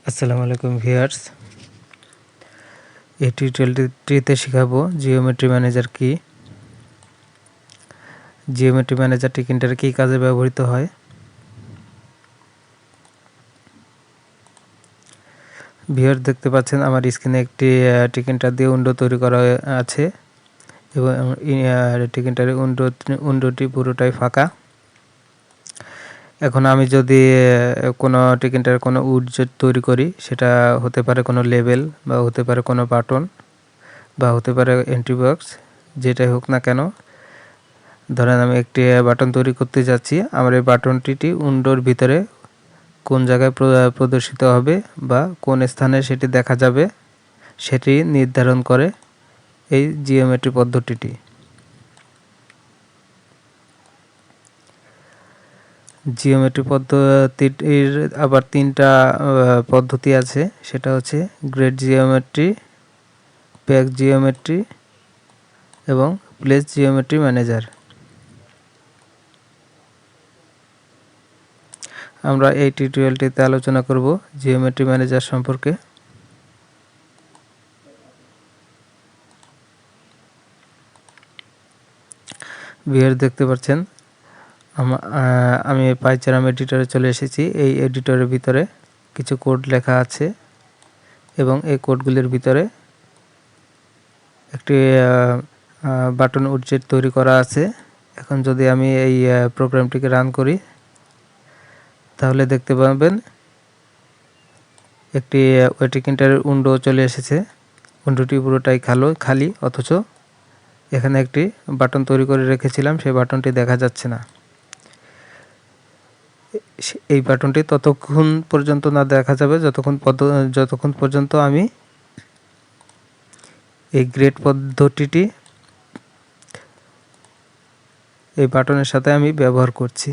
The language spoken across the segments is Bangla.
আসসালামু আলাইকুম ভিউয়ার্স, এই টিউটোরিয়ালটিতে শেখাবো জিওমেট্রি ম্যানেজার কি। জিওমেট্রি ম্যানেজারটি প্রিন্টারে কী কাজে ব্যবহৃত হয়। ভিউয়ার্স, দেখতে পাচ্ছেন আমার স্ক্রিনে একটি টিকিন্টার দিয়ে উইন্ডো তৈরি করা আছে এবং টিকিন্টারের উইন্ডোটি পুরোটাই ফাঁকা। এখন আমি যদি কোনো টিকিন্টার কোনো উইডজেট তৈরি করি, সেটা হতে পারে কোনো লেবেল বা হতে পারে কোনো বাটন বা হতে পারে এন্ট্রি বক্স, যেটাই হোক না কেন। ধরেন আমি একটি বাটন তৈরি করতে যাচ্ছি, আমার এই বাটনটি উইন্ডোর ভিতরে কোন জায়গায় প্রদর্শিত হবে বা কোন স্থানে সেটি দেখা যাবে সেটি নির্ধারণ করে এই জিওমেট্রি পদ্ধতিটি। জিওমেট্রি পদ্ধতির আবার তিনটা পদ্ধতি আছে, সেটা হচ্ছে গ্রেড জিওমেট্রি, প্যাক জিওমেট্রি এবং প্লেস জিওমেট্রি ম্যানেজার। আমরা এই টিউটোরিয়ালটিতে আলোচনা করব জিওমেট্রি ম্যানেজার সম্পর্কে। ভিউয়ার দেখতে পাচ্ছেন আমি পাইচারাম এডিটরে চলে এসেছি। এই এডিটরের ভিতরে কিছু কোড লেখা আছে এবং এই কোডগুলির ভিতরে একটি বাটন উইডজেট তৈরি করা আছে। এখন যদি আমি এই প্রোগ্রামটিকে রান করি, তাহলে দেখতে পাবেন একটি টিকিন্টারের উইন্ডো চলে এসেছে। উইন্ডোটি পুরোটাই খালি, অথচ এখানে একটি বাটন তৈরি করে রেখেছিলাম, সেই বাটনটি দেখা যাচ্ছে না। এই বাটনটি ততক্ষণ পর্যন্ত না দেখা যাবে যতক্ষণ পর্যন্ত আমি এই গ্রেড পদ্ধতিটি এই বাটনের সাথে আমি ব্যবহার করছি।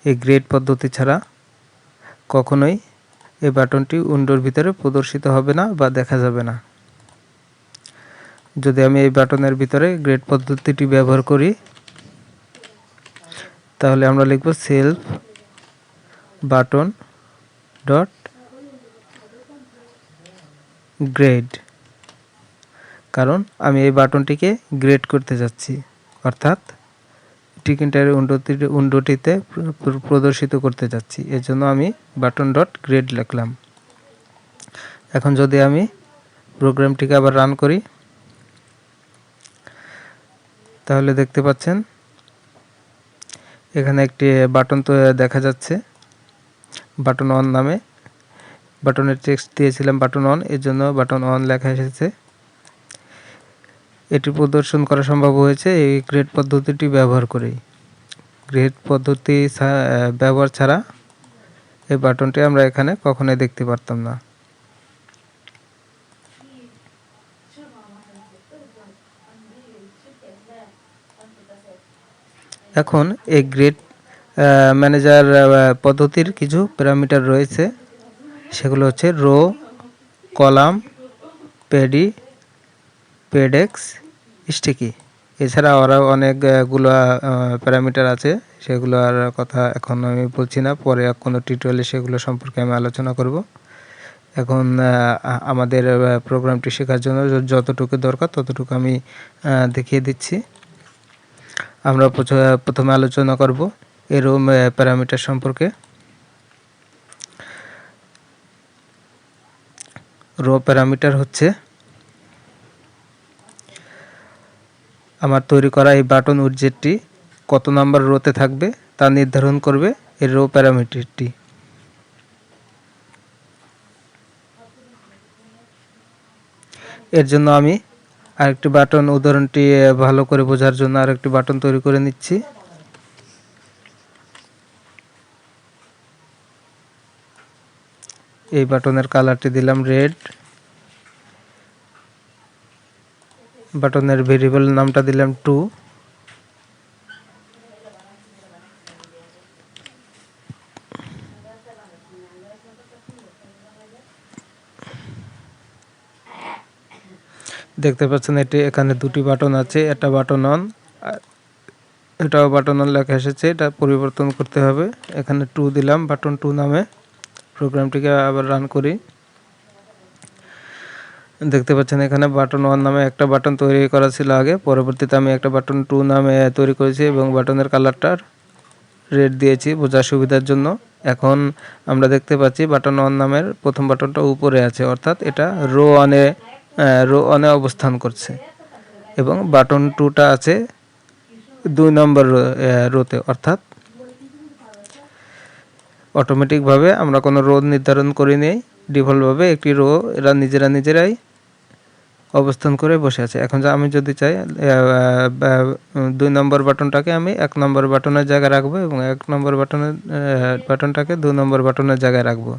এই গ্রেড পদ্ধতি ছাড়া কখনোই এই বাটনটি উইন্ডোর ভিতরে প্রদর্শিত হবে না বা দেখা যাবে না। যদি আমি এই বাটনের ভিতরে গ্রেড পদ্ধতিটি ব্যবহার করি, তাহলে আমরা লিখব সেলফ বাটন ডট গ্রেড, কারণ আমি এই বাটনটিকে গ্রেড করতে যাচ্ছি, অর্থাৎ টিকিন্টারের উইন্ডোটিতে প্রদর্শিত করতে যাচ্ছি। এর জন্য আমি বাটন ডট গ্রেড লিখলাম। এখন যদি আমি প্রোগ্রামটিকে আবার রান করি, তাহলে দেখতে পাচ্ছেন এখানে একটি বাটন তো দেখা যাচ্ছে, বাটন অন নামে। বাটনের টেক্সট দিয়েছিলাম বাটন অন, এর জন্য বাটন অন লেখা এসেছে। এটি প্রদর্শন করা সম্ভব হয়েছে এই গ্রেড পদ্ধতিটি ব্যবহার করেই। গ্রেড পদ্ধতি ব্যবহার ছাড়া এই বাটনটি আমরা এখানে কখনোই দেখতে পারতাম না। এখন এই গ্রেড ম্যানেজার পদ্ধতির কিছু প্যারামিটার রয়েছে, সেগুলো হচ্ছে রো, কলাম, পেডি, পেডেক্স, স্টিকি। এছাড়া আরও অনেকগুলো প্যারামিটার আছে, সেগুলোর কথা এখন আমি বলছি না, পরে কোনো টিউটোরিয়ালে সেগুলো সম্পর্কে আমি আলোচনা করব। এখন আমাদের প্রোগ্রামটি শেখার জন্য যতটুকু দরকার ততটুকু আমি দেখিয়ে দিচ্ছি। আমরা প্রথমে আলোচনা করব এই রো প্যারামিটার সম্পর্কে। রো প্যারামিটার হচ্ছে আমার তৈরি করা এই বাটন উইডজেটটি কত নাম্বার রোতে থাকবে তা নির্ধারণ করবে এই রো প্যারামিটারটি। এর জন্য আমি আরেকটি বাটন, উদাহরণটি ভালো করে বোঝার জন্য আরেকটি বাটন তৈরি করে নিচ্ছি। এই বাটনের কালারটি দিলাম রেড, বাটনের ভেরিয়েবল নামটা দিলাম 2। দেখতে পাচ্ছেন এখানে দুটি বাটন আছে, একটা বাটন অন, এটাও বাটন অন লেখা এসেছে, এটা পরিবর্তন করতে হবে। এখানে 2 দিলাম, বাটন 2 নামে প্রোগ্রামটিকে আবার রান করি। দেখতে পাচ্ছেন এখানে বাটন 1 নামে একটা বাটন তৈরি করা ছিল আগে, পরবর্তীতে আমি একটা বাটন 2 নামে তৈরি করেছি এবং বাটনের কালারটা রেড দিয়েছি বোঝার সুবিধার জন্য। এখন আমরা দেখতে পাচ্ছি বাটন 1 নামের প্রথম বাটনটা উপরে আছে, অর্থাৎ এটা রো 1-এ অবস্থান করছে, এবং বাটন 2টা আছে 2 নম্বর রোতে, অর্থাৎ অটোমেটিকভাবে আমরা কোনো রো নির্ধারণ করিনি, ডিফল্টভাবে একটি রো এরা নিজেরাই অবস্থান করে বসে আছে। এখন আমি যদি চাই 2 নম্বর বাটনটাকে আমি 1 নম্বর বাটনের জায়গায় রাখবো এবং 1 নম্বর বাটনটাকে 2 নম্বর বাটনের জায়গায় রাখবো,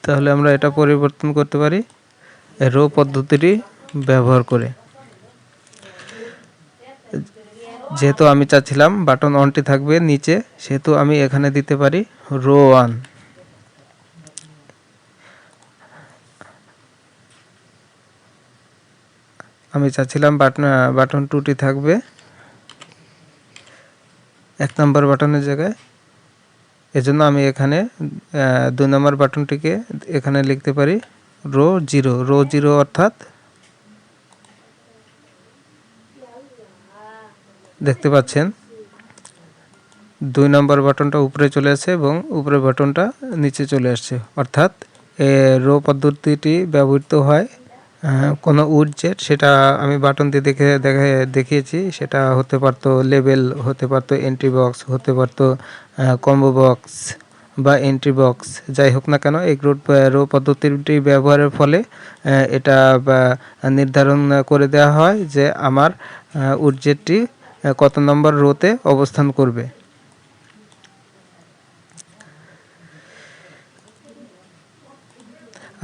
তাহলে আমরা এটা পরিবর্তন করতে পারি রো পদ্ধতিটি ব্যবহার করে। যেহেতু আমি চাচ্ছিলাম বাটন 1টি থাকবে নিচে, সেহেতু আমি এখানে দিতে পারি রো 1। আমি চাচ্ছিলাম বাটন 2টি থাকবে 1 নম্বর বাটনের জায়গায়, এজন্য আমি এখানে 2 নম্বর বাটনটিকে এখানে লিখতে পারি রো 0, অর্থাৎ দেখতে পাচ্ছেন 2 নম্বর বাটনটা উপরে চলে আসছে এবং উপরের বাটনটা নিচে চলে আসছে, অর্থাৎ রো পদ্ধতিটি ব্যবহৃত হয় কোনো উইডজেট, সেটা আমি বাটন দিয়ে দেখিয়েছি। সেটা হতে পারতো লেবেল, হতে পারতো এন্ট্রি বক্স, হতে পারতো কম্বো বক্স বা এন্ট্রি বক্স, যাই হোক না কেন এই রো পদ্ধতিটি ব্যবহারের ফলে এটা নির্ধারণ করে দেওয়া হয় যে আমার উইডজেটটি কত নম্বর রোতে অবস্থান করবে।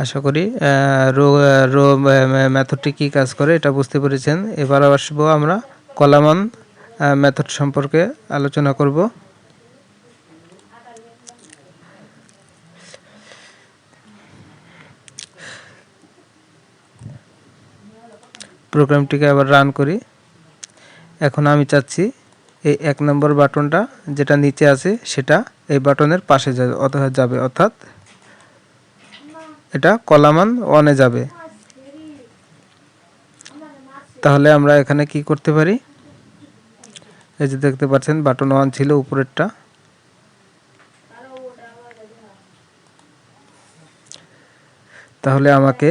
আশা করি রো মেথডটি কী কাজ করে এটা বুঝতে পেরেছেন। এবার আসবো আমরা কলামান মেথড সম্পর্কে আলোচনা করব। প্রোগ্রামটিকে আবার রান করি। এখন আমি চাচ্ছি এই 1 নম্বর বাটনটা যেটা নিচে আছে সেটা এই বাটনের পাশে যাবে, অর্থাৎ এটা কলামান 1-এ যাবে। তাহলে আমরা এখানে কি করতে পারি, এই যে দেখতে পাচ্ছেন বাটন 1 ছিল উপরেরটা, তাহলে আমাকে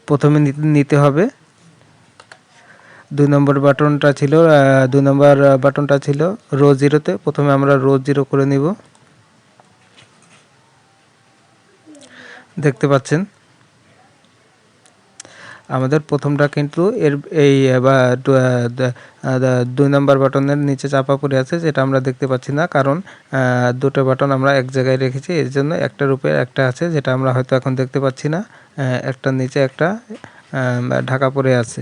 প্রথমে নিতে হবে 2 নম্বর বাটনটা ছিল 2 নম্বর বাটনটা ছিল রো 0-তে, প্রথমে আমরা রো 0 করে নিব। দেখতে পাচ্ছেন আমাদের প্রথমটা কিন্তু এই 2 নম্বর বাটনের নিচে চাপা পড়ে আছে, যেটা আমরা দেখতে পাচ্ছি না, কারণ দুটো বাটন আমরা এক জায়গায় রেখেছি, এর জন্য একটার উপরে একটা আছে যেটা আমরা হয়তো এখন দেখতে পাচ্ছি না, একটার নিচে একটা ঢাকা পড়ে আছে।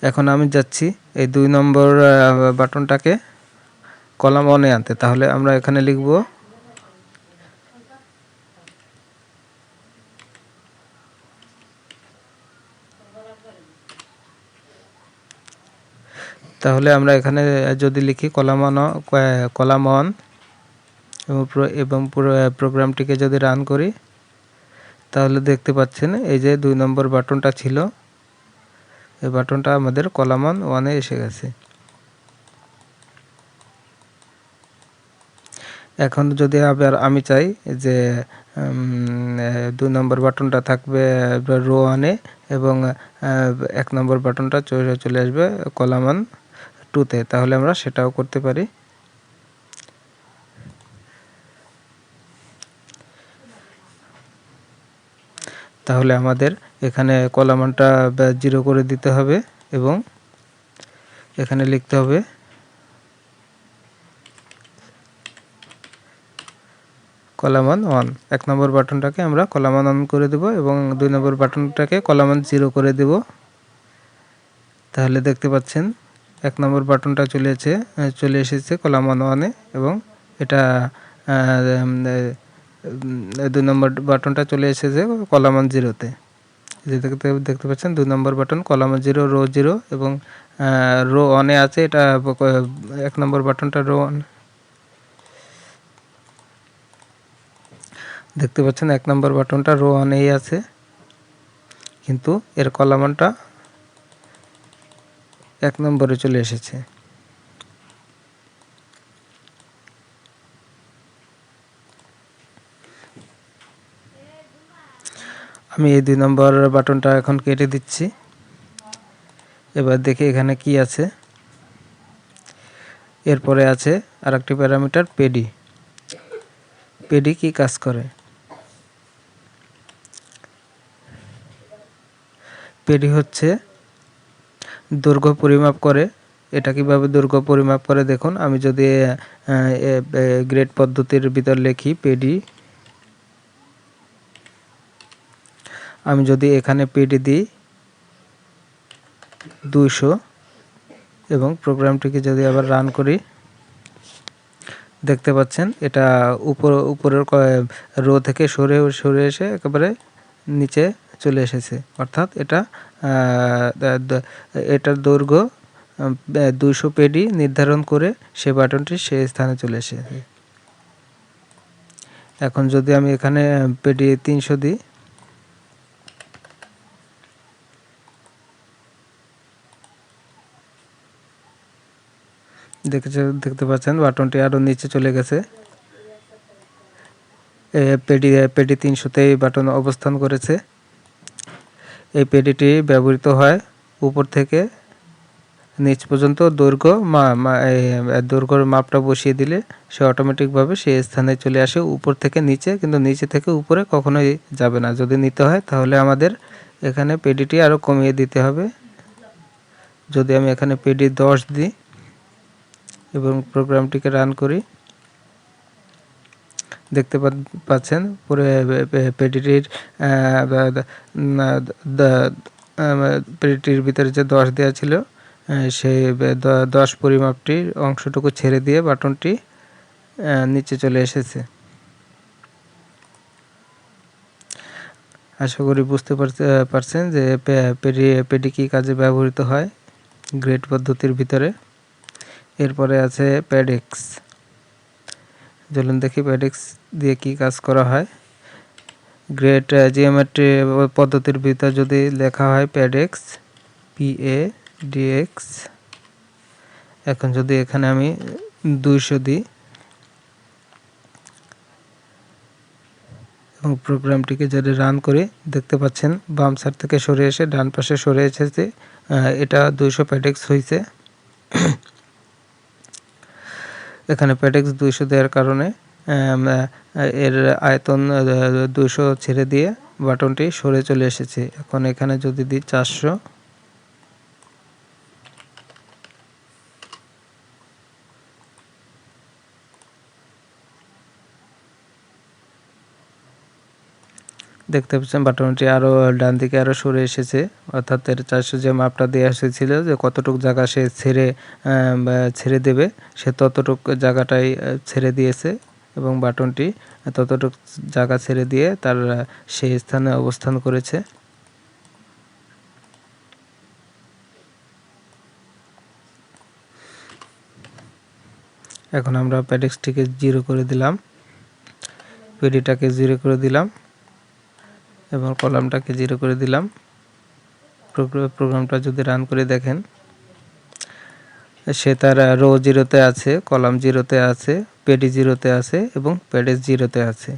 এখন আমি যাচ্ছি এই 2 নম্বর বাটনটাকে কলাম 1-এ আনতে, তাহলে আমরা এখানে লিখব তাহলে আমরা এখানে যদি লিখি কলাম 1 এবং পুরো প্রোগ্রামটিকে যদি রান করি, তাহলে দেখতে পাচ্ছেন এই যে 2 নম্বর বাটনটা ছিল, এই বাটনটা আমাদের কলাম 1-এ এসে গেছে। এখন যদি আবার আমি চাই যে 2 নম্বর বাটনটা থাকবে রো 1-এ এবং 1 নম্বর বাটনটা চলে আসবে কলাম 2-তে, তাহলে আমরা সেটাও করতে পারি। তাহলে আমাদের এখানে কলামটা 0 করে দিতে হবে এবং এখানে লিখতে হবে কলাম 1। 1 নম্বর বাটনটাকে আমরা কলাম 1 করে দেব এবং 2 নম্বর বাটনটাকে কলাম 0 করে দেব। তাহলে দেখতে পাচ্ছেন 1 নম্বর বাটনটা চলে এসেছে কলাম 1-এ এবং এটা 2 নম্বর বাটনটা চলে এসেছে কলাম 0-তে। যে দেখতে পাচ্ছেন 2 নম্বর বাটন কলাম 0 রো 0 এবং রো 1-এ আছে, এটা 1 নম্বর বাটনটা রো 1। দেখতে পাচ্ছেন 1 নম্বর বাটনটা রো 1-এই আছে, কিন্তু এর কলামটা 1 নম্বরে চলে এসেছে। আমি এই 2 নম্বর বাটনটা এখন কেটে দিচ্ছি। এবার দেখি এখানে কি আছে। এরপরে আছে আরেকটি প্যারামিটার পেডি। পেডি কি কাজ করে? পেডি হচ্ছে দৈর্ঘ্য পরিমাপ করে। এটা কিভাবে দৈর্ঘ্য পরিমাপ করে দেখুন, আমি যদি গ্রেড পদ্ধতির ভিতর লিখি পেডি, আমি যদি এখানে পেডি দিই 200 এবং প্রোগ্রামটিকে যদি আবার রান করি, দেখতে পাচ্ছেন এটা উপরের রো থেকে সরে এসে একেবারে নিচে চলে এসেছে। অর্থাৎ এটার দৈর্ঘ্য 200 পেডি নির্ধারণ করে সে বাটনটি সেই স্থানে চলে এসেছে। এখন যদি আমি এখানে পেডি 300 দিই, দেখতে পাচ্ছেন বাটনটি আরও নিচে চলে গেছে। পেডি 300-তেই বাটন অবস্থান করেছে। এই পেডিটি ব্যবহৃত হয় উপর থেকে নিচ পর্যন্ত দৈর্ঘ্যর মাপটা বসিয়ে দিলে সে অটোমেটিকভাবে সেই স্থানে চলে আসে উপর থেকে নিচে, কিন্তু নিচে থেকে উপরে কখনোই যাবে না। যদি নিতে হয় তাহলে আমাদের এখানে পেডিটি আরও কমিয়ে দিতে হবে। যদি আমি এখানে পেডি 10 দিই এবং প্রোগ্রামটিকে রান করি, দেখতে পাচ্ছেন পুরো পেডিটির ভিতরে যে 10 দেওয়া ছিল সেই 10 পরিমাপটির অংশটুকু ছেড়ে দিয়ে বাটনটি নিচে চলে এসেছে। আশা করি বুঝতে পারছেন যে পেডি কী কাজে ব্যবহৃত হয় গ্রেড পদ্ধতির ভিতরে। এরপরে আছে প্যাডেক্স। চলুন দেখি প্যাডেক্স দিয়ে কি কাজ করা হয়। গ্রেড জিওমেট্রি পদ্ধতির ভিতর যদি লেখা হয় প্যাডেক্স, PADX, এখন যদি এখানে আমি 200 দিই এবং প্রোগ্রামটিকে যদি রান করি, দেখতে পাচ্ছেন বাম সাইড থেকে সরে এসে ডান পাশে সরে এসেছে। এটা 200 প্যাডেক্স হয়েছে। এখানে প্যাডেক্স 200 দেওয়ার কারণে এর আয়তন 200 ছেড়ে দিয়ে বাটনটি সরে চলে এসেছে। এখন এখানে যদি দিই 400, দেখতে পাচ্ছেন বাটনটি আরও ডান দিকে আরও সরে এসেছে। অর্থাৎ এর 400 যে মাপটা দেওয়া হয়েছিল যে কতটুকু জায়গা সে ছেড়ে দেবে, সে ততটুকু জায়গাটাই ছেড়ে দিয়েছে এবং বাটনটি ততটুকু জায়গা ছেড়ে দিয়ে তার সেই স্থানে অবস্থান করেছে। এখন আমরা প্যাডেক্সটিকে 0 করে দিলাম, পেডিটাকে 0 করে দিলাম এবং কলামটাকে 0 করে দিলাম। প্রোগ্রামটা যদি রান করে দেখেন, সে তার রো 0-তে আছে, কলাম 0-তে আছে, পেডি 0-তে আছে এবং প্যাডেক্স 0-তে আছে।